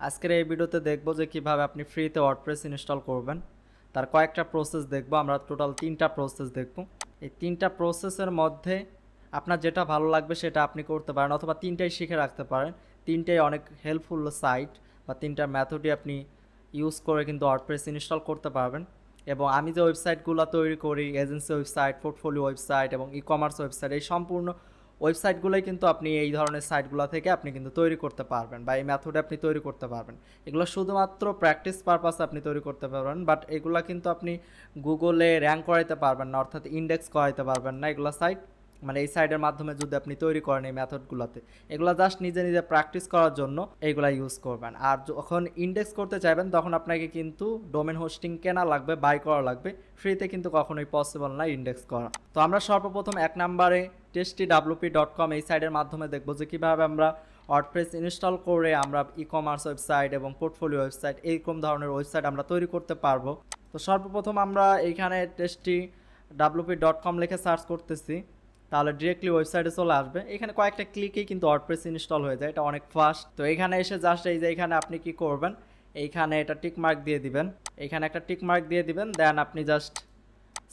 আজকের এই ভিডিওতে দেখব যে কিভাবে আপনি ফ্রিতে ওয়ার্ডপ্রেস ইনস্টল করবেন। তার কয়েকটা প্রসেস দেখব, আমরা টোটাল 3টা প্রসেস দেখব। এই 3টা প্রসেসের মধ্যে আপনার যেটা ভালো লাগবে সেটা আপনি করতে পারেন, অথবা 3টাই শিখে রাখতে পারেন। 3টাই অনেক হেল্পফুল সাইট বা 3টা মেথডই আপনি ইউজ করে কিন্তু ওয়ার্ডপ্রেস ইনস্টল করতে পারবেন। এবং আমি যে ওয়েবসাইটগুলো তৈরি করি, এজেন্সি ওয়েবসাইট, পোর্টফোলিও ওয়েবসাইট এবং ই কমার্স ওয়েবসাইট, এই সম্পূর্ণ ওয়েবসাইটগুলোই কিন্তু আপনি এই ধরনের সাইটগুলো থেকে আপনি কিন্তু তৈরি করতে পারবেন বা এই মেথডে আপনি তৈরি করতে পারবেন। এগুলো শুধুমাত্র প্র্যাকটিস পারপাসে আপনি তৈরি করতে পারবেন, বাট এগুলো কিন্তু আপনি গুগলে র্যাঙ্ক করাইতে পারবেন না, অর্থাৎ ইন্ডেক্স করাইতে পারবেন না। এগুলো সাইট মানে এই সাইটের মাধ্যমে যদি আপনি তৈরি করেন এই মেথডগুলোতে, এগুলো জাস্ট নিজে নিজে প্র্যাকটিস করার জন্য এইগুলা ইউজ করবেন। আর যখন ইন্ডেক্স করতে চাইবেন তখন আপনাকে কিন্তু ডোমেন হোস্টিং কেনা লাগবে, বাই করা লাগবে। ফ্রিতে কিন্তু কখনোই পসিবল না ইন্ডেক্স করা। তো আমরা সর্বপ্রথম 1 নম্বরে testywp.com এই সাইটের মাধ্যমে দেখব যে কীভাবে আমরা ওয়ার্ডপ্রেস ইনস্টল করে আমরা ই কমার্স ওয়েবসাইট এবং পোর্টফোলিও ওয়েবসাইট এইরকম ধরনের ওয়েবসাইট আমরা তৈরি করতে পারবো। তো সর্বপ্রথম আমরা এইখানে testywp.com লিখে সার্চ করতেছি, তাহলে ডিরেক্টলি ওয়েবসাইটে চলে আসবে। এখানে কয়েকটা ক্লিকেই কিন্তু ওয়ার্ডপ্রেস ইনস্টল হয়ে যায়, এটা অনেক ফাস্ট। তো এখানে এসে জাস্ট এই যে এখানে আপনি কি করবেন, এইখানে এটা টিক মার্ক দিয়ে দিবেন, এখানে একটা টিক মার্ক দিয়ে দিবেন, দেন আপনি জাস্ট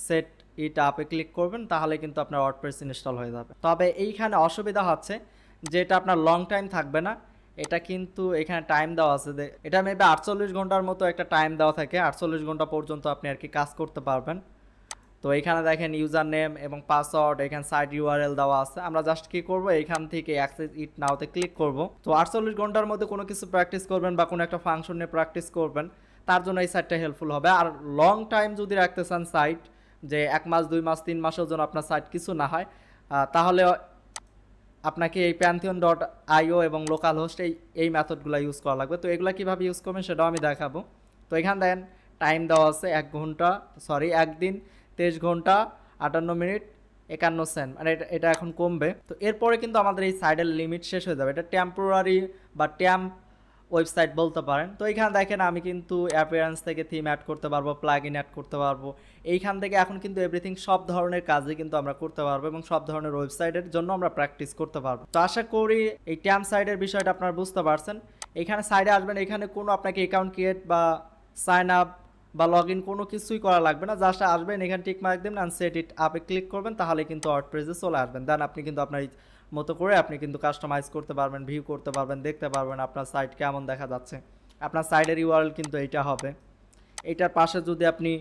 সেট ইট আপে ক্লিক করবেন, তাহলে কিন্তু আপনার ওয়ার্ডপ্রেস ইনস্টল হয়ে যাবে। তবে এইখানে অসুবিধা হচ্ছে যে এটা আপনার লং টাইম থাকবে না। এটা কিন্তু এখানে টাইম দেওয়া আছে, এটা মেবি 48 ঘন্টার মতো একটা টাইম দেওয়া থাকে। 48 ঘন্টা পর্যন্ত আপনি আর কি কাজ করতে পারবেন। তো এখানে দেখেন ইউজার নেম এবং পাসওয়ার্ড, এখানে সাইট ইউআরএল দেওয়া আছে। আমরা জাস্ট কি করব, এখান থেকে অ্যাক্সেস ইট নাওতে ক্লিক করব। তো 48 ঘন্টার মধ্যে কোনো কিছু প্র্যাকটিস করবেন বা কোনো একটা ফাংশন নিয়ে প্র্যাকটিস করবেন, তার জন্য এই সাইটটা হেল্পফুল হবে। আর লং টাইম যদি রাখতে চান সাইট, যে 1 মাস 2 মাস 3 মাসের জন্য আপনার সাইট কিছু না হয়, তাহলে আপনাকে এই pantheon.io এবং লোকাল হোস্ট এই মেথডগুলো ইউজ করা লাগবে। তো এগুলো কীভাবে ইউজ করবেন সেটাও আমি দেখাবো। তো এখানে দেখেন টাইম দেওয়া আছে 1 দিন 23 ঘন্টা 58 মিনিট 51 সেন্ট, মানে এটা এখন কমবে। তো এরপরে কিন্তু আমাদের এই সাইডের লিমিট শেষ হয়ে যাবে। এটা টেম্পোরারি বা ট্যাম্প ওয়েবসাইট বলতে পারেন। তো এইখানে দেখেন আমি কিন্তু অ্যাপিয়ারেন্স থেকে থিম অ্যাড করতে পারবো, প্লাগ ইন অ্যাড করতে পারবো। এইখান থেকে এখন কিন্তু এভরিথিং সব ধরনের কাজই কিন্তু আমরা করতে পারবো এবং সব ধরনের ওয়েবসাইটের জন্য আমরা প্র্যাকটিস করতে পারবো। তো আশা করি এই ট্যাম্প সাইডের বিষয়টা আপনারা বুঝতে পারছেন। এখানে সাইডে আসবেন, এখানে কোনো আপনাকে অ্যাকাউন্ট ক্রিয়েট বা সাইন আপ বা লগ ইন কোনো কিছুই করা লাগবে না। জাস্ট আসবেন, এখানে টিক মার্ক দেবেন অ্যান্ড সেট ইট আপে ক্লিক করবেন, তাহলে কিন্তু ওয়ার্ডপ্রেসে চলে আসবেন। দেন আপনি কিন্তু আপনার মতো করে আপনি কিন্তু কাস্টমাইজ করতে পারবেন, ভিউ করতে পারবেন, দেখতে পারবেন আপনার সাইট কেমন দেখা যাচ্ছে। আপনার সাইটের ইউআরএল কিন্তু এইটা হবে। এইটার পাশে যদি আপনি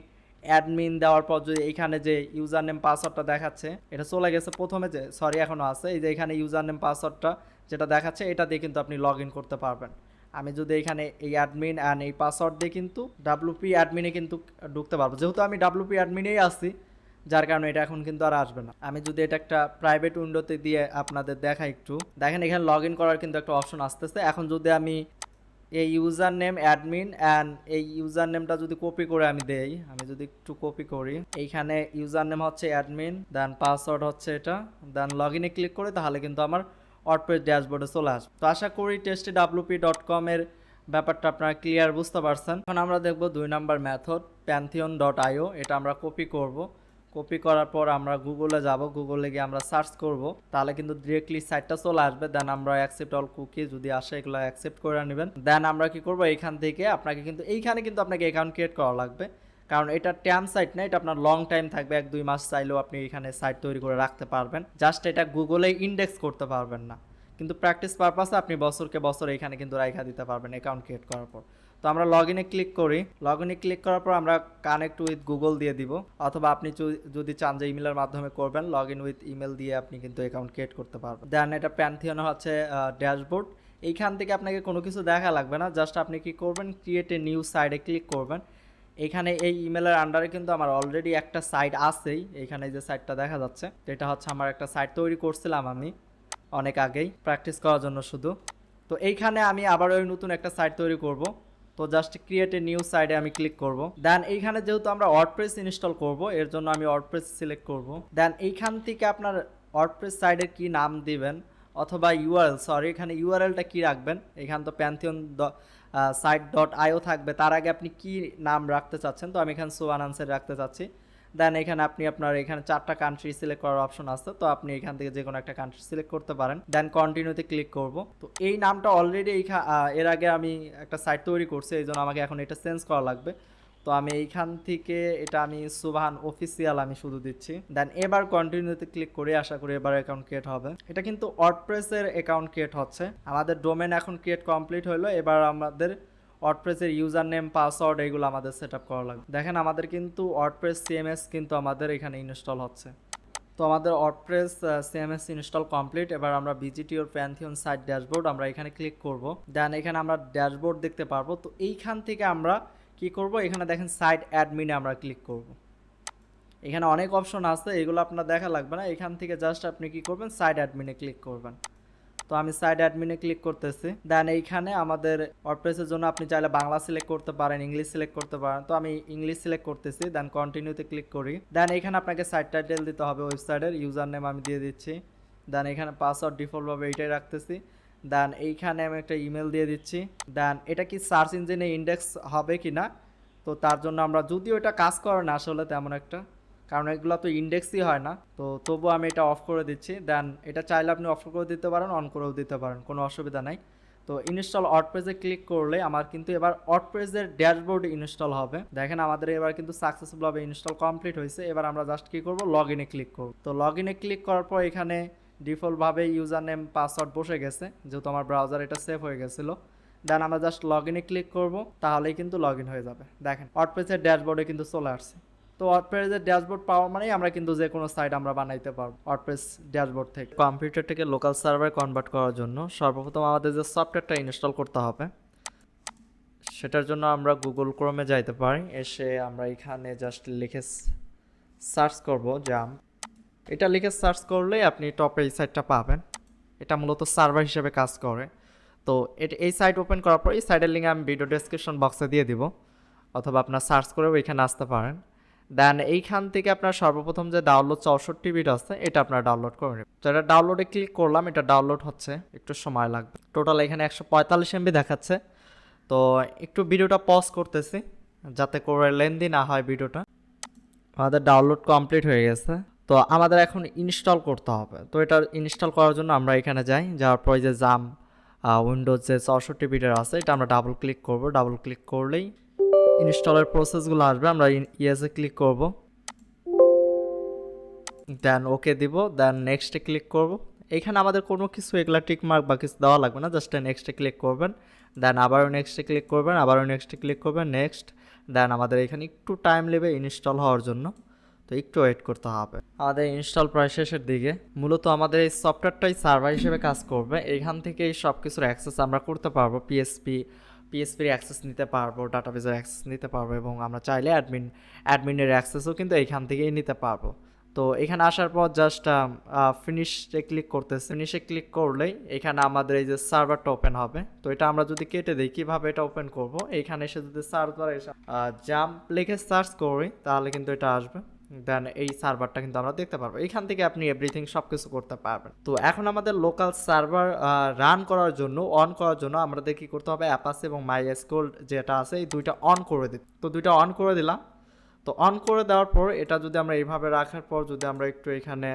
অ্যাডমিন দেওয়ার পর যদি এইখানে যে ইউজার নেম পাসওয়ার্ডটা দেখাচ্ছে, এটা চলে গেছে প্রথমে, যে সরি এখনও আছে, এই যে এখানে ইউজার নেম পাসওয়ার্ডটা যেটা দেখাচ্ছে এটা দিয়ে কিন্তু আপনি লগ ইন করতে পারবেন। আমি যদি এখানে এই অ্যাডমিন অ্যান্ড এই পাসওয়ার্ড দিয়ে কিন্তু ডাব্লুপি অ্যাডমিনে কিন্তু ঢুকতে পারবো। যেহেতু আমি ডাব্লুপি অ্যাডমিনেই আসছি, যার কারণে এটা এখন কিন্তু আর আসবে না। আমি যদি এটা একটা প্রাইভেট উইন্ডোতে দিয়ে আপনাদের দেখাই একটু, দেখেন এখানে লগ ইন করার কিন্তু একটা অপশন আসতেছে। এখন যদি আমি এই ইউজার নেম অ্যাডমিন অ্যান্ড এই ইউজার নেমটা যদি কপি করে আমি দেই, আমি যদি একটু কপি করি, এইখানে ইউজার নেম হচ্ছে অ্যাডমিন, দেন পাসওয়ার্ড হচ্ছে এটা, দেন লগ ইনে ক্লিক করে, তাহলে কিন্তু আমার ওয়ার্ডপ্রেস ড্যাশবোর্ডে চলে আসবে। তো আশা করি testywp.com এর ব্যাপারটা আপনারা ক্লিয়ার বুঝতে পারছেন। এখন আমরা দেখব 2 নম্বর মেথড pantheon.io। এটা আমরা কপি করব। কপি করার পর আমরা গুগলে যাব, গুগলে গিয়ে আমরা সার্চ করব, তাহলে কিন্তু ডিরেক্টলি সাইটটা চলে আসবে। দেন আমরা অ্যাকসেপ্ট অল কুকি যদি আসে এগুলো অ্যাকসেপ্ট করে নেবেন। দেন আমরা কি করব, এইখান থেকে আপনাকে কিন্তু এইখানে কিন্তু আপনাকে অ্যাকাউন্ট ক্রিয়েট করা লাগবে, কারণ এটা ট্যাম সাইট না, এটা আপনার লং টাইম থাকবে। 1-2 মাস চাইলেও আপনি এখানে সাইট তৈরি করে রাখতে পারবেন, জাস্ট এটা গুগলে ইন্ডেক্স করতে পারবেন না। কিন্তু প্র্যাকটিস পারপাসে আপনি বছরকে বছর এখানে কিন্তু রাইখা দিতে পারবেন অ্যাকাউন্ট ক্রিয়েট করার পর। তো আমরা লগ ইনে ক্লিক করি, লগ ইনে ক্লিক করার পর আমরা কানেক্ট উইথ গুগল দিয়ে দিব, অথবা আপনি যদি চান যে ইমেলের মাধ্যমে করবেন, লগ ইন উইথ ইমেল দিয়ে আপনি কিন্তু অ্যাকাউন্ট ক্রিয়েট করতে পারবেন। দেন এটা প্যান্থিয়ন হচ্ছে ড্যাশবোর্ড। এইখান থেকে আপনাকে কোনো কিছু দেখা লাগবে না, জাস্ট আপনি কি করবেন, ক্রিয়েট এ নিউ সাইডে ক্লিক করবেন। এখানে এই ইমেলের আন্ডারে কিন্তু আমার অলরেডি একটা সাইট আছেই, এইখানে যে সাইটটা দেখা যাচ্ছে এটা হচ্ছে আমার একটা সাইট তৈরি করছিলাম আমি অনেক আগেই প্র্যাকটিস করার জন্য শুধু। তো এইখানে আমি আবার ওই নতুন একটা সাইট তৈরি করব। তো জাস্ট ক্রিয়েট এ নিউ সাইটে আমি ক্লিক করব। দেন এইখানে যেহেতু আমরা ওয়ার্ডপ্রেস ইনস্টল করব, এর জন্য আমি ওয়ার্ডপ্রেস সিলেক্ট করব। দেন এইখান থেকে আপনার ওয়ার্ডপ্রেস সাইটের কি নাম দিবেন, অথবা ইউআরএল, সরি এখানে ইউআরএলটা কি রাখবেন। এখানে তো প্যান্থিয়ন সাইট.io থাকবে, তার আগে আপনি কি নাম রাখতে চাচ্ছেন। তো আমি এখানে সোয়ান আনসার রাখতে চাচ্ছি। দেন এখানে আপনি আপনার এখানে 4টা কান্ট্রি সিলেক্ট করার অপশন আছে, তো আপনি এখান থেকে যে কোনো একটা কান্ট্রি সিলেক্ট করতে পারেন। দেন কন্টিনিউতে ক্লিক করব। তো এই নামটা অলরেডি এর আগে আমি একটা সাইট তৈরি করছি, এই জন্য আমাকে এখন এটা চেঞ্জ করা লাগবে। তো আমি এইখান থেকে এটা আমি সুবহান অফিসিয়াল আমি শুধু দিচ্ছি। দেন এবার কন্টিনিউতে ক্লিক করে আশা করি এবার অ্যাকাউন্ট ক্রিয়েট হবে। এটা কিন্তু ওয়ার্ডপ্রেসের অ্যাকাউন্ট ক্রিয়েট হচ্ছে। আমাদের ডোমেন এখন ক্রিয়েট কমপ্লিট হলো। এবার আমাদের ওয়ার্ডপ্রেসের ইউজার নেম পাসওয়ার্ড এইগুলো আমাদের সেট আপ করা লাগবে। দেখেন আমাদের কিন্তু ওয়ার্ডপ্রেস সিএমএস কিন্তু আমাদের এখানে ইনস্টল হচ্ছে। তো আমাদের ওয়ার্ডপ্রেস সিএমএস ইনস্টল কমপ্লিট। এবার আমরা visit your pantheon site dashboard আমরা এখানে ক্লিক করব। দেন এখানে আমরা ড্যাশবোর্ড দেখতে পারবো। তো এইখান থেকে আমরা কি করব, এখানে দেখেন সাইট অ্যাডমিনে আমরা ক্লিক করব। এখানে অনেক অপশন আছে, এগুলো আপনার দেখা লাগবে না। এখান থেকে জাস্ট আপনি কি করবেন, সাইট অ্যাডমিনে ক্লিক করবেন। তো আমি সাইট অ্যাডমিনে ক্লিক করতেছি। দেন এইখানে আমাদের ওয়ার্ডপ্রেসের জন্য আপনি চাইলে বাংলা সিলেক্ট করতে পারেন, ইংলিশ সিলেক্ট করতে পারেন। তো আমি ইংলিশ সিলেক্ট করতেছি। দেন কন্টিনিউতে ক্লিক করি। দেন এখানে আপনাকে সাইট টাইটেল দিতে হবে, ওয়েবসাইটের ইউজার নেম আমি দিয়ে দিচ্ছি। দেন এখানে পাসওয়ার্ড ডিফল্টভাবে এইটাই রাখতেছি। দেন এইখানে আমি একটা ইমেল দিয়ে দিচ্ছি। দেন এটা কি সার্চ ইঞ্জিনে ইন্ডেক্স হবে কি না, তো তার জন্য আমরা, যদিও এটা কাজ করে না আসলে তেমন একটা, কারণ এগুলো তো ইন্ডেক্সই হয় না, তো তবু আমি এটা অফ করে দিচ্ছি। দেন এটা চাইলে আপনি অফ করে দিতে পারেন, অন করেও দিতে পারেন, কোনো অসুবিধা নাই। তো ইনস্টল ওয়ার্ডপ্রেসে ক্লিক করলে আমার কিন্তু এবার ওয়ার্ডপ্রেসের ড্যাশবোর্ড ইনস্টল হবে। দেখেন আমাদের এবার কিন্তু সাকসেসফুলভাবে ইনস্টল কমপ্লিট হয়েছে। এবার আমরা জাস্ট কী করবো, লগ ইনে ক্লিক করব। তো লগ ইনে ক্লিক করার পর এখানে ডিফল্টভাবে ইউজার নেম পাসওয়ার্ড বসে গেছে, যেহেতু আমার ব্রাউজার এটা সেভ হয়ে গেছিলো। দেন আমরা জাস্ট লগ ইনে ক্লিক করবো, তাহলেই কিন্তু লগ ইন হয়ে যাবে। দেখেন ওয়ার্ডপ্রেসের ড্যাশবোর্ডে কিন্তু চলে আসছে। তো ওয়ার্ডপ্রেসের ড্যাশবোর্ড পাওয়া মানেই আমরা কিন্তু যে কোনো সাইট আমরা বানাইতে পারবো ওয়ার্ডপ্রেস ড্যাশবোর্ড থেকে। কম্পিউটারটাকে লোকাল সার্ভারে কনভার্ট করার জন্য সর্বপ্রথম আমাদের যে সফটওয়্যারটা ইনস্টল করতে হবে, সেটার জন্য আমরা গুগল ক্রোমে যাইতে পারি। এসে আমরা এখানে জাস্ট লিখে সার্চ করব জাম। এটা লিখে সার্চ করলেই আপনি টপে এই সাইটটা পাবেন। এটা মূলত সার্ভার হিসেবে কাজ করে। তো এই সাইট ওপেন করার পর এই সাইটের লিঙ্ক আমি ভিডিও ডেসক্রিপশন বক্সে দিয়ে দিব, অথবা আপনার সার্চ করেও এখানে আসতে পারেন। দেন এইখান থেকে আপনার সর্বপ্রথম যে ডাউনলোড 64 বিট আছে, এটা আপনারা ডাউনলোড করে নেবেন। তো এটা ডাউনলোডে ক্লিক করলাম, এটা ডাউনলোড হচ্ছে, একটু সময় লাগবে। টোটাল এখানে 145 MB দেখাচ্ছে। তো একটু ভিডিওটা পজ করতেছি যাতে করে লেন্দি না হয় ভিডিওটা। আমাদের ডাউনলোড কমপ্লিট হয়ে গেছে। তো আমাদের এখন ইনস্টল করতে হবে। তো এটা ইনস্টল করার জন্য আমরা এখানে যাই, যাওয়ার পরে যে জাম উইন্ডোজ যে 64 বিটের আছে, এটা আমরা ডাবল ক্লিক করব। ডাবল ক্লিক করলেই ইনস্টলের প্রসেসগুলো আসবে। আমরা ইয়েসে ক্লিক করব, দেন ওকে দিব, দেন নেক্সটে ক্লিক করব। এখানে আমাদের কোনো কিছু এগুলা টিক মার্ক বা কিছু দেওয়া লাগবে না, জাস্ট নেক্সটে ক্লিক করবেন। দেন আবারও নেক্সটে ক্লিক করবেন, আবারও নেক্সটে ক্লিক করবেন, নেক্সট। দেন আমাদের এখানে একটু টাইম নেবে ইনস্টল হওয়ার জন্য, তো একটু ওয়েট করতে হবে। আমাদের ইনস্টল প্রায় শেষের দিকে। মূলত আমাদের এই সফটওয়্যারটাই সার্ভার হিসেবে কাজ করবে। এখান থেকে এই সব কিছুর অ্যাক্সেস আমরা করতে পারবো। পিএসপির অ্যাক্সেস নিতে পারবো, ডাটাবেজের অ্যাক্সেস নিতে পারবো, এবং আমরা চাইলে অ্যাডমিনের অ্যাক্সেসও কিন্তু এইখান থেকেই নিতে পারবো। তো এখানে আসার পর জাস্ট ফিনিশে ক্লিক করতেছে। ফিনিশে ক্লিক করলেই এখানে আমাদের এই যে সার্ভারটা ওপেন হবে। তো এটা আমরা যদি কেটে দিই, কীভাবে এটা ওপেন করব, এইখানে এসে যদি সার্ভারে এসে জাম্প লিখে সার্চ করি, তাহলে কিন্তু এটা আসবে। দেন এই সার্ভারটা কিন্তু আমরা দেখতে পারবো। এখান থেকে আপনি এভরিথিং সব কিছু করতে পারবেন। তো এখন আমাদের লোকাল সার্ভার রান করার জন্য, অন করার জন্য আমাদের কি করতে হবে, অ্যাপাচি এবং মাইএসকিউএল যেটা আছে, এই দুইটা অন করে দিই। তো দুইটা অন করে দিলাম। তো অন করে দেওয়ার পর এটা যদি আমরা এইভাবে রাখার পর যদি আমরা একটু এখানে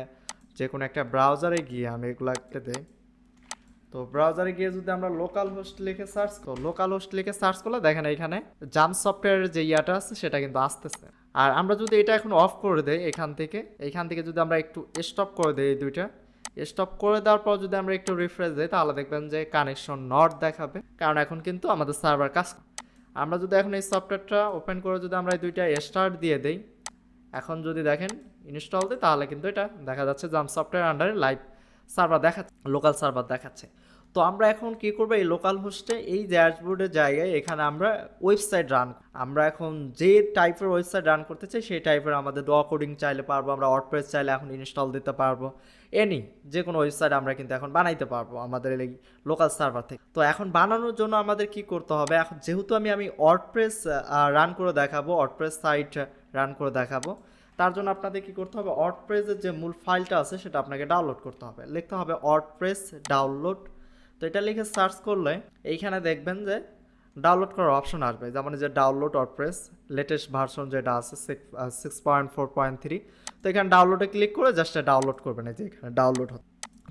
যে কোনো একটা ব্রাউজারে গিয়ে আমি এগুলো একটা দিই, তো ব্রাউজারে গিয়ে যদি আমরা লোকাল হোস্ট লিখে সার্চ করি, লোকাল হোস্ট লিখে সার্চ করলে দেখেন এখানে জাম সফটওয়্যারের যে ইয়াটা আছে সেটা কিন্তু আসতেছে। আর আমরা যদি এটা এখন অফ করে দেই, এইখান থেকে যদি আমরা একটু স্টপ করে দিই, এই দুইটা স্টপ করে দেওয়ার পর যদি আমরা একটু রিফ্রেশ দিই, তাহলে দেখবেন যে কানেকশন নট দেখাবে, কারণ এখন কিন্তু আমাদের সার্ভার কাজ। আমরা যদি এখন এই সফটওয়্যারটা ওপেন করে যদি আমরা এই দুইটা স্টার্ট দিয়ে দেই, এখন যদি দেখেন ইনস্টল দিই, তাহলে কিন্তু এটা দেখা যাচ্ছে জাম সফটওয়্যার আন্ডারে লাইভ সার্ভার দেখাচ্ছে, লোকাল সার্ভার দেখাচ্ছে। তো আমরা এখন কি করব, এই লোকাল হোস্টে এই ড্যাশবোর্ডের জায়গায় এখানে আমরা ওয়েবসাইট রান, আমরা এখন যে টাইপের ওয়েবসাইট রান করতে চাই সেই টাইপের, আমাদের ডো কোডিং চাইলে পারবো, আমরা ওয়ার্ডপ্রেস চাইলে এখন ইনস্টল দিতে পারবো, যে কোনো ওয়েবসাইট আমরা কিন্তু এখন বানাইতে পারবো আমাদের এই লোকাল সার্ভার থেকে। তো এখন বানানোর জন্য আমাদের কি করতে হবে, এখন যেহেতু আমি ওয়ার্ডপ্রেস রান করে দেখাবো, ওয়ার্ডপ্রেস সাইট রান করে দেখাবো, তার জন্য আপনাদের কি করতে হবে, ওয়ার্ডপ্রেসের যে মূল ফাইলটা আছে সেটা আপনাকে ডাউনলোড করতে হবে। লিখতে হবে ওয়ার্ডপ্রেস ডাউনলোড। তো এটা লিখে সার্চ করলে এইখানে দেখবেন যে ডাউনলোড করার অপশন আসবে, যেমন যে ডাউনলোড ওয়ার্ডপ্রেস লেটেস্ট ভার্সন যেটা আছে 6.4.3। তো এখানে ডাউনলোডে ক্লিক করে জাস্ট ডাউনলোড করবেন, এই যে এখানে ডাউনলোড হবে।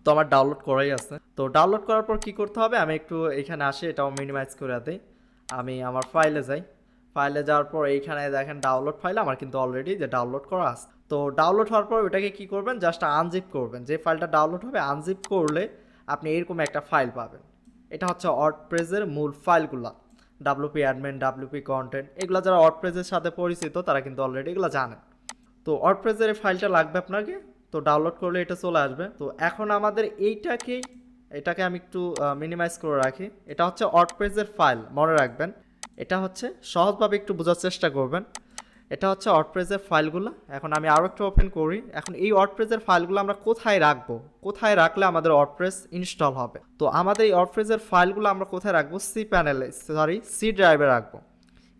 তো আমার ডাউনলোড করাই আছে। তো ডাউনলোড করার পর কি করতে হবে, আমি একটু এখানে আসি, এটাও মিনিমাইজ করে দিই। আমি আমার ফাইলে যাই, ফাইলে যাওয়ার পর এইখানে দেখেন ডাউনলোড ফাইল আমার কিন্তু অলরেডি যে ডাউনলোড করা আছে। তো ডাউনলোড হওয়ার পর ওটাকে কি করবেন, জাস্ট আনজিপ করবেন। যে ফাইলটা ডাউনলোড হবে আনজিপ করলে আপনি এরকম একটা ফাইল পাবেন। এটা হচ্ছে ওয়ার্ডপ্রেসের মূল ফাইলগুলো, ডাব্লিউপি অ্যাডমিন, ডাব্লিউপি কন্টেন্ট, এগুলো যারা ওয়ার্ডপ্রেসের সাথে পরিচিত তারা কিন্তু অলরেডি এগুলো জানেন। তো ওয়ার্ডপ্রেসের এই ফাইলটা লাগবে আপনাকে, তো ডাউনলোড করলে এটা চলে আসবে। তো এখন আমাদের এটাকে আমি একটু মিনিমাইজ করে রাখি। এটা হচ্ছে ওয়ার্ডপ্রেসের ফাইল, মনে রাখবেন। এটা হচ্ছে সহজভাবে একটু বোঝার চেষ্টা করবেন। এটা হচ্ছে ওয়ার্ডপ্রেসের ফাইলগুলো। এখন আমি আরও একটু ওপেন করি। এখন এই ওয়ার্ডপ্রেসের ফাইলগুলো আমরা কোথায় রাখবো, কোথায় রাখলে আমাদের ওয়ার্ডপ্রেস ইনস্টল হবে? তো আমাদের এই ওয়ার্ডপ্রেসের ফাইলগুলো আমরা কোথায় রাখবো, সি ড্রাইভে রাখবো।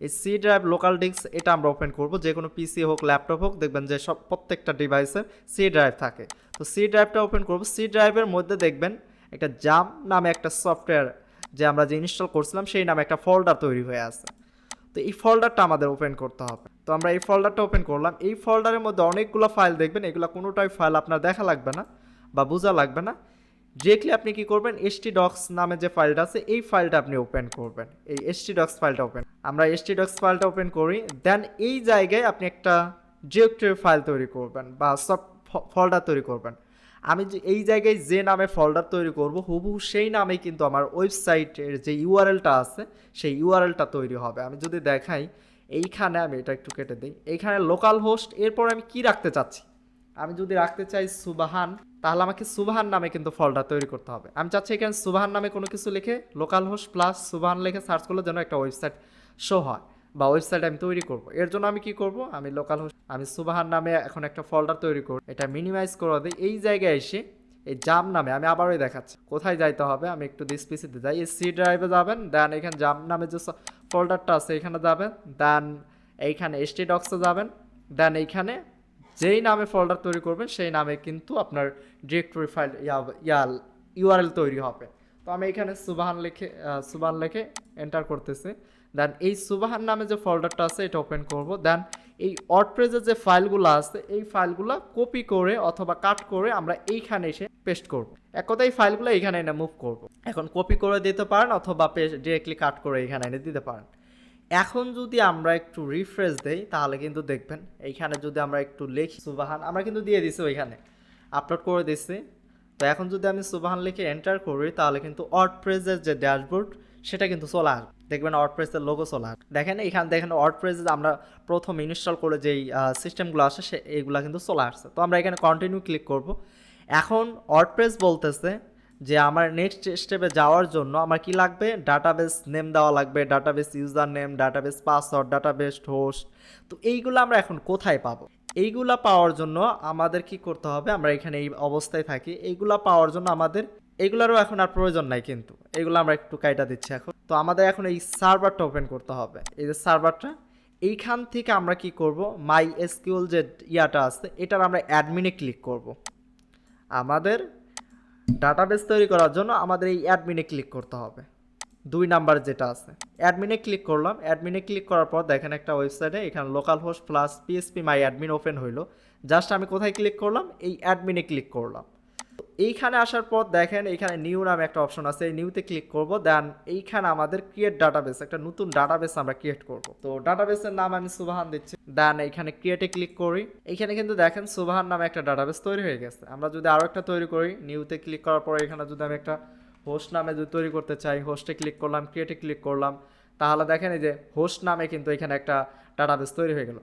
এই সি ড্রাইভ লোকাল ডিস্ক এটা আমরা ওপেন করব। যে কোনো পিসি হোক, ল্যাপটপ হোক, দেখবেন যে সব প্রত্যেকটা ডিভাইসের সি ড্রাইভ থাকে। তো সি ড্রাইভটা ওপেন করব। সি ড্রাইভের মধ্যে দেখবেন একটা জাম নামে একটা সফটওয়্যার যে আমরা যে ইনস্টল করছিলাম সেই নামে একটা ফোল্ডার তৈরি হয়ে আছে। তো এই ফোল্ডারটা আমাদের ওপেন করতে হবে। তো আমরা এই ফোল্ডারটা ওপেন করলাম। এই ফোল্ডারের মধ্যে অনেকগুলো ফাইল দেখবেন, এগুলো কোনোটাই ফাইল আপনার দেখা লাগবে না বা বোঝা লাগবে না। ডিরেক্টলি আপনি কি করবেন, htdocs নামে যে ফাইলটা আছে এই ফাইলটা আপনি ওপেন করবেন। এই htdocs ফাইলটা আমরা htdocs ফাইলটা ওপেন করি। দেন এই জায়গায় আপনি একটা ডিরেক্টরি ফাইল তৈরি করবেন বা সব ফোল্ডার তৈরি করবেন। আমি যে এই জায়গায় যে নামে ফোল্ডার তৈরি করব হুবহু সেই নামেই কিন্তু আমার ওয়েবসাইটের যে ইউআরএলটা আছে সেই ইউআরএলটা তৈরি হবে। আমি যদি দেখাই, এইখানে আমি এটা একটু কেটে দিই, এইখানে লোকাল হোস্ট, এরপর আমি কি রাখতে চাচ্ছি, আমি যদি রাখতে চাই সুবাহান, তাহলে আমাকে সুবাহান নামে কিন্তু ফোল্ডার তৈরি করতে হবে। আমি চাচ্ছি এখানে সুবাহান নামে কোনো কিছু লিখে লোকাল হোস্ট প্লাস সুবাহান লিখে সার্চ করলে যেন একটা ওয়েবসাইট শো হয় বা ওয়েবসাইট আমি তৈরি করব। এর জন্য আমি কি করব, আমি লোকাল হোস্ট, আমি সুবাহান নামে এখন একটা ফোল্ডার তৈরি করব। এটা মিনিমাইজ করে দিই। এই জায়গায় এসে এই জাম নামে আমি আবারই দেখাচ্ছি কোথায় যাইতে হবে। আমি একটু দিস পিসিতে যাই, এই সি ড্রাইভে যাবেন। দেন এখানে জাম নামে যে ফোল্ডারটা আছে এখানে যাবেন। দেন এইখানে htdocs যাবেন। দেন এইখানে যেই নামে ফোল্ডার তৈরি করবেন সেই নামে কিন্তু আপনার ডিরেক্টরি ফাইল ইউআরএল তৈরি হবে। তো আমি এখানে সুবাহান লিখে এন্টার করতেছি। দেন এই সুবাহান নামে যে ফোল্ডারটা আছে এটা ওপেন করব। দেন এই ওয়ার্ডপ্রেসের যে ফাইলগুলো আছে এই ফাইলগুলো কপি করে অথবা কাট করে আমরা এইখানে এসে পেস্ট করব। এক কথায় এই ফাইলগুলো এইখানে এনে মুভ করব। এখন কপি করে দিতে পারেন অথবা ডিরেক্টলি কাট করে এইখানে এনে দিতে পারেন। এখন যদি আমরা একটু রিফ্রেশ দেই তাহলে কিন্তু দেখবেন এইখানে যদি আমরা একটু লিখি সুবাহান, আমরা কিন্তু দিয়ে দিছি, ওইখানে আপলোড করে দিচ্ছি। তো এখন যদি আমি সুবাহান লিখে এন্টার করি তাহলে কিন্তু ওয়ার্ডপ্রেসের যে ড্যাশবোর্ড সেটা কিন্তু চলে আসবে। দেখবেন ওয়ার্ডপ্রেসের লোগো চলে আসবে। দেখেন এখানে দেখেন ওয়ার্ডপ্রেস আমরা প্রথম ইনস্টল করে যেই সিস্টেমগুলো আসে এইগুলো কিন্তু চলে আসছে। তো আমরা এখানে কন্টিনিউ ক্লিক করব। এখন ওয়ার্ডপ্রেস বলতেছে যে আমার নেক্সট স্টেপে যাওয়ার জন্য আমার কি লাগবে, ডাটাবেস নেম দেওয়া লাগবে, database user name, database password, database host. তো এইগুলো আমরা এখন কোথায় পাবো? এইগুলা পাওয়ার জন্য আমাদের কি করতে হবে, আমরা এখানে এই অবস্থায় থাকি, এইগুলা পাওয়ার জন্য আমাদের এগুলারও এখন আর প্রয়োজন নাই, কিন্তু এগুলো আমরা একটু কাইটা দিচ্ছি এখন। তো আমাদের এখন এই সার্ভারটা ওপেন করতে হবে। এই যে সার্ভারটা, এইখান থেকে আমরা কি করব, মাই এসকিউএল যে ইয়াটা আছে এটার আমরা অ্যাডমিনে ক্লিক করব। আমাদের ডাটাবেস তৈরি করার জন্য আমাদের এই অ্যাডমিনে ক্লিক করতে হবে, 2 নাম্বার যেটা আছে অ্যাডমিনে ক্লিক করলাম। অ্যাডমিনে ক্লিক করার পর দেখেন একটা ওয়েবসাইটে এখানে লোকাল হোস্ট প্লাস পিএসপি মাই অ্যাডমিন ওপেন হইলো। জাস্ট আমি কোথায় ক্লিক করলাম, এই অ্যাডমিনে ক্লিক করলাম। এইখানে আসার পর দেখেন এইখানে নিউ নামে একটা অপশন আছে, এই নিউতে ক্লিক করব। দেন এইখানে আমাদের ক্রিয়েট ডাটাবেস, একটা নতুন ডাটাবেস আমরা ক্রিয়েট করব। তো ডাটাবেসের নাম আমি সুবাহান দিচ্ছি। দেন এইখানে ক্রিয়েটে ক্লিক করি। এইখানে কিন্তু দেখেন সুবাহান নামে একটা ডাটাবেস তৈরি হয়ে গেছে। আমরা যদি আরও একটা তৈরি করি, নিউতে ক্লিক করার পর এখানে যদি আমি একটা হোস্ট নামে যদি তৈরি করতে চাই, হোস্টে ক্লিক করলাম, ক্রিয়েটে ক্লিক করলাম, তাহলে দেখেন এই যে হোস্ট নামে কিন্তু এখানে একটা ডাটাবেস তৈরি হয়ে গেল।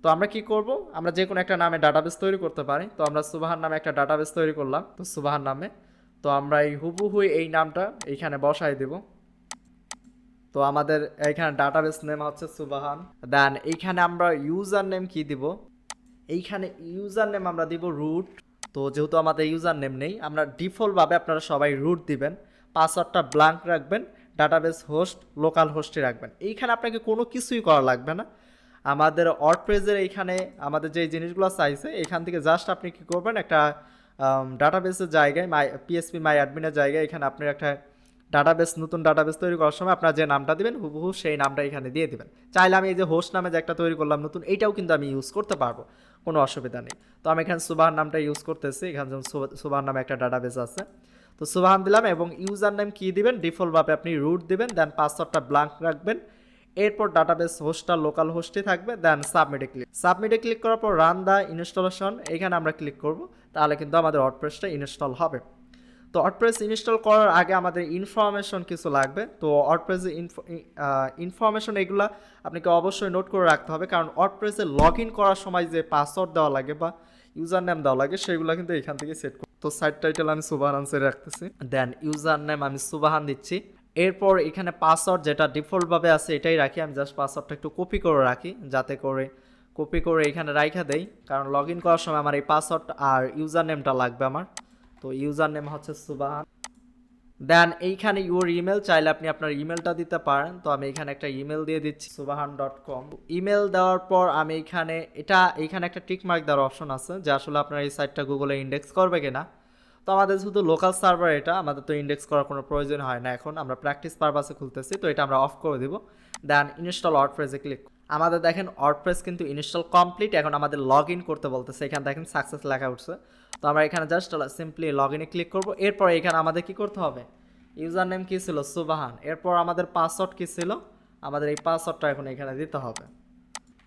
তো আমরা কি করব, আমরা যে কোনো একটা নামে ডাটাবেস তৈরি করতে পারি। তো আমরা সুবাহান নামে একটা ডাটাবেস তৈরি করলাম, তো সুবাহান নামে। তো আমরা এই হুবহু এই নামটা এইখানে বসাই দেব। তো আমাদের এইখানে ডাটাবেস নেম হচ্ছে সুবাহান। দেন এইখানে আমরা ইউজার নেম কি দিব, এইখানে ইউজার নেম আমরা দিব রুট। তো যেহেতু আমাদের ইউজার নেম নেই, আমরা ডিফল্টভাবে আপনারা সবাই রুট দিবেন। পাসওয়ার্ডটা ব্ল্যাঙ্ক রাখবেন, ডাটাবেস হোস্ট লোকাল হোস্টে রাখবেন। এইখানে আপনাকে কোনো কিছুই করা লাগবে না। আমাদের ওয়ার্ডপ্রেসের এইখানে আমাদের যে জিনিসগুলো চাইছে এখান থেকে জাস্ট আপনি কী করবেন, একটা ডাটাবেসের জায়গায় পিএসপি মাই অ্যাডমিনের জায়গায় এখানে আপনি একটা ডাটাবেস, নতুন ডাটাবেস তৈরি করার সময় আপনার যে নামটা দিবেন হুবহু সেই নামটা এখানে দিয়ে দিবেন। চাইলে আমি এই যে হোস্ট নামে যে একটা তৈরি করলাম নতুন, এইটাও কিন্তু আমি ইউজ করতে পারবো, কোনো অসুবিধা নেই। তো আমি এখানে সুবাহান নামটা ইউজ করতেছি, এখানে যেমন সুবাহান নামে একটা ডাটাবেস আছে। তো সুবাহান দিলাম এবং ইউজার নেম কী দিবেন, ডিফল্টভাবে আপনি রুট দিবেন, দেন পাসওয়ার্ডটা ব্ল্যাঙ্ক রাখবেন। এরপর ডাটাবেস হোস্টটা লোকাল হোস্টে থাকবে, দেন সাবমিটে ক্লিক করার পর রান দ্য ইনস্টলেশন এখানে আমরা ক্লিক করব, তাহলে কিন্তু আমাদের ওয়ার্ডপ্রেসটা ইনস্টল হবে। তো ওয়ার্ডপ্রেস ইনস্টল করার আগে আমাদের ইনফরমেশন কিছু লাগবে। তো ওয়ার্ডপ্রেসে ইনফরমেশন এগুলো আপনাকে অবশ্যই নোট করে রাখতে হবে, কারণ ওয়ার্ডপ্রেসে লগ ইন করার সময় যে পাসওয়ার্ড দেওয়া লাগে বা ইউজার নেম দেওয়া লাগে সেগুলো কিন্তু এখান থেকে সেট করব। তো সাইট টাইটেল আমি সুবাহান আনসারে রাখতেছি, দেন ইউজার নেম আমি সুবাহান দিচ্ছি। এরপর এখানে পাসওয়ার্ড যেটা ডিফল্টভাবে আছে এটাই রাখি, আমি জাস্ট পাসওয়ার্ডটা একটু কপি করে রাখি, যাতে করে কপি করে এখানে রাইখা দেই, কারণ লগ ইন করার সময় আমার এই পাসওয়ার্ড আর ইউজার নেমটা লাগবে আমার। তো ইউজার নেম হচ্ছে সুবাহান, দেন এইখানে ইউর ইমেল, চাইলে আপনি আপনার ইমেলটা দিতে পারেন। তো আমি এখানে একটা ইমেল দিয়ে দিচ্ছি subahan.com। ইমেল দেওয়ার পর আমি এইখানে একটা টিক মার্ক দেওয়ার অপশন আছে যে আসলে আপনার এই সাইটটা গুগলে ইন্ডেক্স করবে কিনা। তো আমাদের শুধু লোকাল সার্ভার, এটা আমাদের তো ইন্ডেক্স করার কোনো প্রয়োজন হয় না, এখন আমরা প্র্যাকটিস পারপাসে খুলতেছি, তো এটা আমরা অফ করে দিব। দেন ইনস্টল ওয়ার্ডপ্রেসে ক্লিক, আমাদের দেখেন ওয়ার্ডপ্রেস কিন্তু ইনস্টল কমপ্লিট। এখন আমাদের লগ ইন করতে বলতেছে, এখানে দেখেন সাকসেস লেখা উঠছে। তো আমরা এখানে জাস্ট সিম্পলি লগ ইনে ক্লিক করব। এরপর এখানে আমাদের কি করতে হবে, ইউজার নেম কী ছিল সুবাহান, এরপর আমাদের পাসওয়ার্ড কী ছিল, আমাদের এই পাসওয়ার্ডটা এখন এখানে দিতে হবে।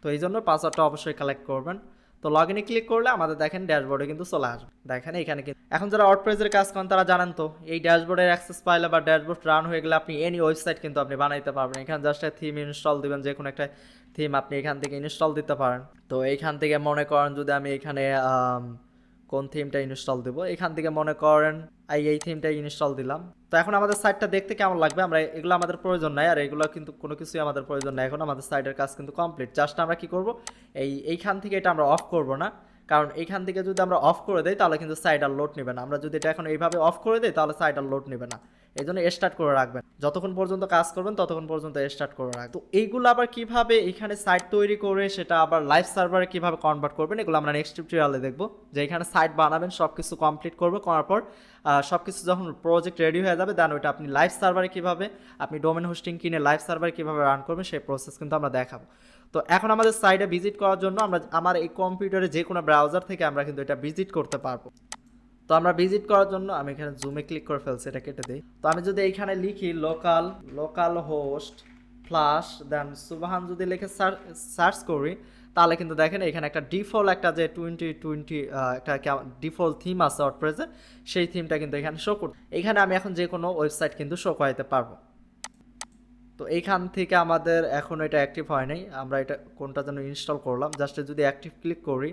তো এই জন্য পাসওয়ার্ডটা অবশ্যই কালেক্ট করবেন। তো লগ ইনে ক্লিক করলে আমাদের দেখেন ড্যাশবোর্ডে কিন্তু চলে আসবে, দেখেন এখানে কিন্তু এখন যারা ওয়ার্ডপ্রেসের কাজ করেন তারা জানেন তো এই ড্যাশবোর্ডের অ্যাক্সেস পাইলে বা ড্যাশবোর্ড রান হয়ে গেলে আপনি এনি ওয়েবসাইট কিন্তু আপনি বানাইতে পারবেন। এখানে জাস্ট থিম ইনস্টল দিবেন, যে কোনো একটা থিম আপনি এখান থেকে ইনস্টল দিতে পারেন। তো এইখান থেকে মনে করেন যদি আমি এখানে কোন থিমটা ইনস্টল দেব, এখান থেকে মনে করেন এই থিমটা ইনস্টল দিলাম। তো এখন আমাদের সাইটটা দেখতে কেমন লাগবে, আমরা এগুলো আমাদের প্রয়োজন নাই, আর এগুলো কিন্তু কোনো কিছুই আমাদের প্রয়োজন নাই। এখন আমাদের সাইটের কাজ কিন্তু কমপ্লিট, জাস্ট আমরা কি করব, এইখান থেকে এটা আমরা অফ করব না, কারণ এইখান থেকে যদি আমরা অফ করে দেই তাহলে কিন্তু সাইট আর লোড নেবে না। আমরা যদি এটা এখন এইভাবে অফ করে দিই তাহলে সাইট আর লোড নেবে না, এই জন্য স্টার্ট করে রাখবেন, যতক্ষণ পর্যন্ত কাজ করবেন ততক্ষণ পর্যন্ত স্টার্ট করে রাখবেন। তো এইগুলো আবার কিভাবে এখানে সাইট তৈরি করে সেটা আবার লাইভ সার্ভারে কিভাবে কনভার্ট করবেন, এগুলো আমরা নেক্সট টিউটোরিয়ালে দেখবো। যে এখানে সাইট বানাবেন, সব কিছু কমপ্লিট করবে, করার পর সব কিছু যখন প্রজেক্ট রেডি হয়ে যাবে দেন ওইটা আপনি লাইভ সার্ভারে কীভাবে আপনি ডোমেন হোস্টিং কিনে লাইভ সার্ভারে কীভাবে রান করবেন সেই প্রসেস কিন্তু আমরা দেখাবো। তো এখন আমাদের সাইটে ভিজিট করার জন্য আমার এই কম্পিউটারে যে কোনো ব্রাউজার থেকে আমরা কিন্তু এটা ভিজিট করতে পারবো। তো আমরা ভিজিট করার জন্য আমি এখানে জুমে ক্লিক করে ফেলছি, এটা কেটে দিই। তো আমি যদি এইখানে লিখি লোকাল হোস্ট ফ্লাশ দেন সুবাহান যদি লিখে সার্চ করি, তাহলে কিন্তু দেখেন এখানে একটা ডিফল্ট একটা যে 2020 একটা ডিফল্ট থিম আছে ওয়ার্ডপ্রেসে, সেই থিমটা কিন্তু এখানে শো করবে। এখানে আমি এখন যে কোনো ওয়েবসাইট কিন্তু শো করাইতে পারবো। তো এইখান থেকে আমাদের এখন এটা অ্যাক্টিভ হয় নাই, আমরা এটা কোনটা যেন ইনস্টল করলাম, জাস্ট যদি অ্যাক্টিভ ক্লিক করি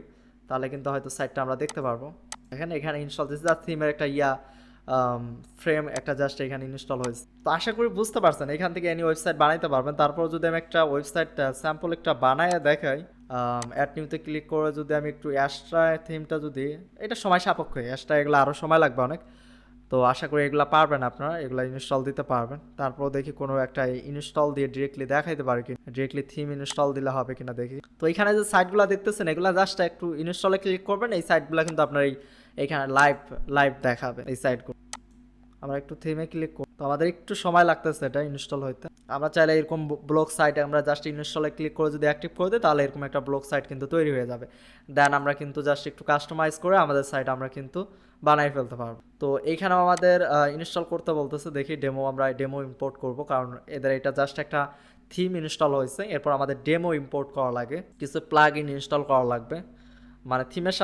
তাহলে কিন্তু হয়তো সাইটটা আমরা দেখতে পারবো। এখানে ইনস্টল দিয়েছে, জাস্ট থিমের একটা ফ্রেম একটা জাস্ট এখানে ইনস্টল হয়েছে। তো আশা করি বুঝতে পারছেন, এখান থেকে এনি ওয়েবসাইট বানাইতে পারবেন। তারপর যদি আমি একটা ওয়েবসাইট স্যাম্পল একটা বানায় দেখাই, অ্যাড নিউতে ক্লিক করে যদি আমি একটু অ্যাস্ট্রা থিমটা যদি, এটা সময় সাপেক্ষ, অ্যাস্ট্রা এগুলো আরও সময় লাগবে অনেক। তো আশা করি এগুলো পারবেন আপনারা, এগুলো ইনস্টল দিতে পারবেন। তারপর দেখি কোনো একটা ইনস্টল দিয়ে ডিরেক্টলি দেখাইতে পারি কি, ডিরেক্টলি থিম ইনস্টল দিলে হবে কিনা দেখি। তো এখানে যে সাইটগুলো দেখতেছেন এগুলো জাস্ট একটু ইনস্টলে ক্লিক করবেন, এই সাইটগুলো কিন্তু আপনার এইখানে লাইভ দেখাবে এই সাইটগুলো। আমরা একটু থিমে ক্লিক করি, তো আমাদের একটু সময় লাগতেছে এটা ইনস্টল হইতে। আমরা চাইলে এরকম ব্লগ সাইট আমরা জাস্ট ইনস্টলে ক্লিক করে যদি অ্যাক্টিভ করে দিই তাহলে এরকম একটা ব্লগ সাইট কিন্তু তৈরি হয়ে যাবে। দেন আমরা কিন্তু জাস্ট একটু কাস্টমাইজ করে আমাদের সাইট আমরা কিন্তু বানাই ফেলতে পারবো। তো এইখানেও আমাদের ইনস্টল করতে বলতেছে, দেখি আমরা ডেমো ইম্পোর্ট করব, কারণ এদের এটা জাস্ট একটা থিম ইনস্টল হয়েছে। এরপর আমাদের ডেমো ইম্পোর্ট করা লাগে, কিছু প্লাগ ইন ইনস্টল করা লাগবে, মানে থিমের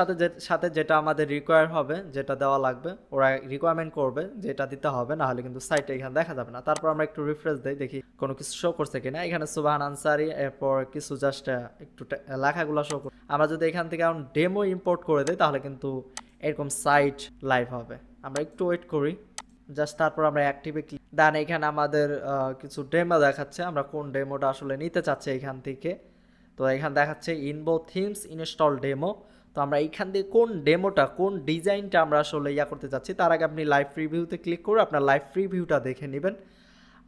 সাথে যেটা আমাদের রিকোয়ার হবে, যেটা দেওয়া লাগবে ওরা রিকোয়ারমেন্ট করবে, যেটা দিতে হবে, না হলে কিন্তু সাইটে এখানে দেখা যাবে না। তারপর আমরা একটু রিফ্রেশ দিই, দেখি কোনো কিছু শো করছে কিনা। এখানে সুবাহান আনসারি, এরপর কিছু জাস্ট একটু লেখাগুলো শো করে। আমরা যদি এখান থেকে এখন ডেমো ইম্পোর্ট করে দিই তাহলে কিন্তু এরকম সাইট লাইভ হবে। আমরা একটু ওয়েট করি জাস্ট, তারপর আমরা অ্যাক্টিভে ক্লিক দেন। এখানে আমাদের কিছু ডেমো দেখাচ্ছে, আমরা কোন ডেমোটা আসলে নিতে চাচ্ছি এখান থেকে। তো এখানে দেখাচ্ছে ইনবো থিমস ইনস্টল ডেমো। তো আমরা এইখান থেকে কোন ডেমোটা, কোন ডিজাইনটা আমরা আসলে করতে চাচ্ছি, তার আগে আপনি লাইভ প্রিভিউতে ক্লিক করে আপনার লাইভ প্রিভিউটা দেখে নেবেন।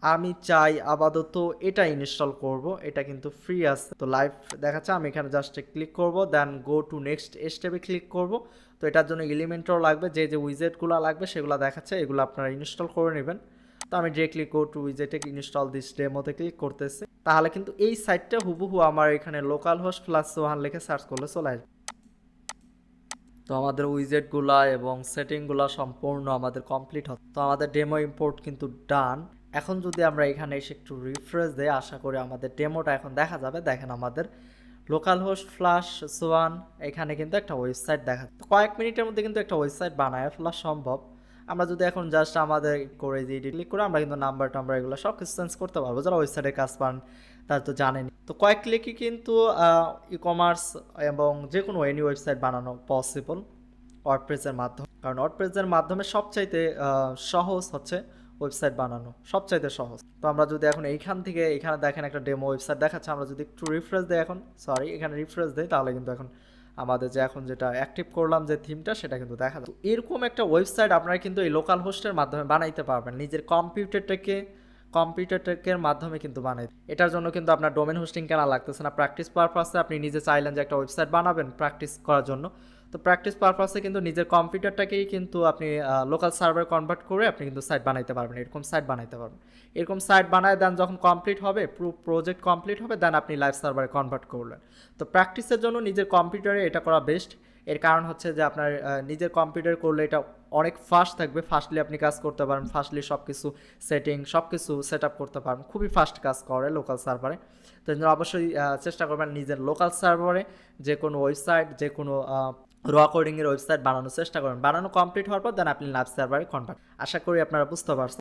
আমি চাই আপাতত এটা ইনস্টল করব, এটা কিন্তু ফ্রি আছে। তো লাইভ দেখাচ্ছে, আমি এখানে জাস্ট ক্লিক করব, দেন গো টু নেক্সট স্টেপে ক্লিক করব। তো এটার জন্য এলিমেন্টও লাগবে, যে উইজেটগুলো লাগবে সেগুলো দেখাচ্ছে, এগুলো আপনারা ইনস্টল করে নেবেন। তো আমি ডিরেক্টলি গো টু উইজেটে ইনস্টল দিস ডেমোতে ক্লিক করতেছি, তাহলে কিন্তু এই সাইটটা হুবহু আমার এখানে লোকাল হোস্ট +1 লিখে সার্চ করলে চলে আসবে। তো আমাদের উইজেটগুলা এবং সেটিংগুলা সম্পূর্ণ আমাদের কমপ্লিট হচ্ছে। তো আমাদের ডেমো ইম্পোর্ট কিন্তু ডান। এখন যদি আমরা এখানে এসে একটু রিফ্রেশ দেই, আশা করি আমাদের ডেমোটা এখন দেখা যাবে। দেখেন আমাদের লোকাল হোস্ট +1 এখানে কিন্তু একটা ওয়েবসাইট দেখা, কয়েক মিনিটের মধ্যে কিন্তু একটা ওয়েবসাইট বানায় ফেলা সম্ভব। আমরা যদি এখন জাস্ট আমাদের করে দিয়ে ক্লিক করে আমরা কিন্তু নাম্বার টাম্বার এগুলো সব কিছু চেঞ্জ করতে পারবো। যারা ওয়েবসাইটের কাজ পান তারা তো জানেনি। তো কয়েক ক্লিকই কিন্তু ই কমার্স এবং যে কোনো এনি ওয়েবসাইট বানানো পসিবল ওয়ার্ডপ্রেসের মাধ্যমে, কারণ ওয়ার্ডপ্রেসের মাধ্যমে সবচাইতে সহজ হচ্ছে ওয়েবসাইট বানানো, সবচাইতে সহজ। তো আমরা যদি এখন এইখান থেকে এখানে দেখেন একটা ডেমো ওয়েবসাইট দেখাচ্ছে, আমরা যদি একটু রিফ্রেশ দিই, এখন সরি এখানে রিফ্রেশ দিই, তাহলে কিন্তু এখন আমাদের যে এখন যেটা অ্যাক্টিভ করলাম যে থিমটা সেটা কিন্তু দেখা যায়। এরকম একটা ওয়েবসাইট আপনারা কিন্তু এই লোকাল হোস্টের মাধ্যমে বানাইতে পারবেন, নিজের কম্পিউটারটাকে মাধ্যমে কিন্তু বানাই। এটার জন্য কিন্তু আপনার ডোমেন হোস্টিং কেনা লাগতেছে না। প্র্যাকটিস পারপাসে আপনি নিজে চাইলেন যে একটা ওয়েবসাইট বানাবেন প্র্যাকটিস করার জন্য, তো প্র্যাকটিস পারপাসে কিন্তু নিজের কম্পিউটারটাকেই কিন্তু আপনি লোকাল সার্ভারে কনভার্ট করে আপনি কিন্তু সাইট বানাইতে পারবেন, এরকম সাইট বানাইতে পারবেন। এরকম সাইট বানায় দেন যখন কমপ্লিট হবে, প্রজেক্ট কমপ্লিট হবে, দেন আপনি লাইভ সার্ভারে কনভার্ট করলেন। তো প্র্যাকটিসের জন্য নিজের কম্পিউটারে এটা করা বেস্ট। এর কারণ হচ্ছে যে আপনার নিজের কম্পিউটার করলে এটা অনেক ফাস্ট থাকবে, ফাস্টলি আপনি কাজ করতে পারেন, ফাস্টলি সব কিছু সেটিং সব কিছু সেট আপ করতে পারেন, খুবই ফাস্ট কাজ করে লোকাল সার্ভারে। তো অবশ্যই চেষ্টা করবেন নিজের লোকাল সার্ভারে যে কোনো ওয়েবসাইট, যে কোনো র কোডিংয়ের ওয়েবসাইট বানানোর চেষ্টা করবেন। বানানো কমপ্লিট হওয়ার পর দেন আপনি লাইভ সার্ভারে কনভার্ট। আশা করি আপনারা বুঝতে পারছেন।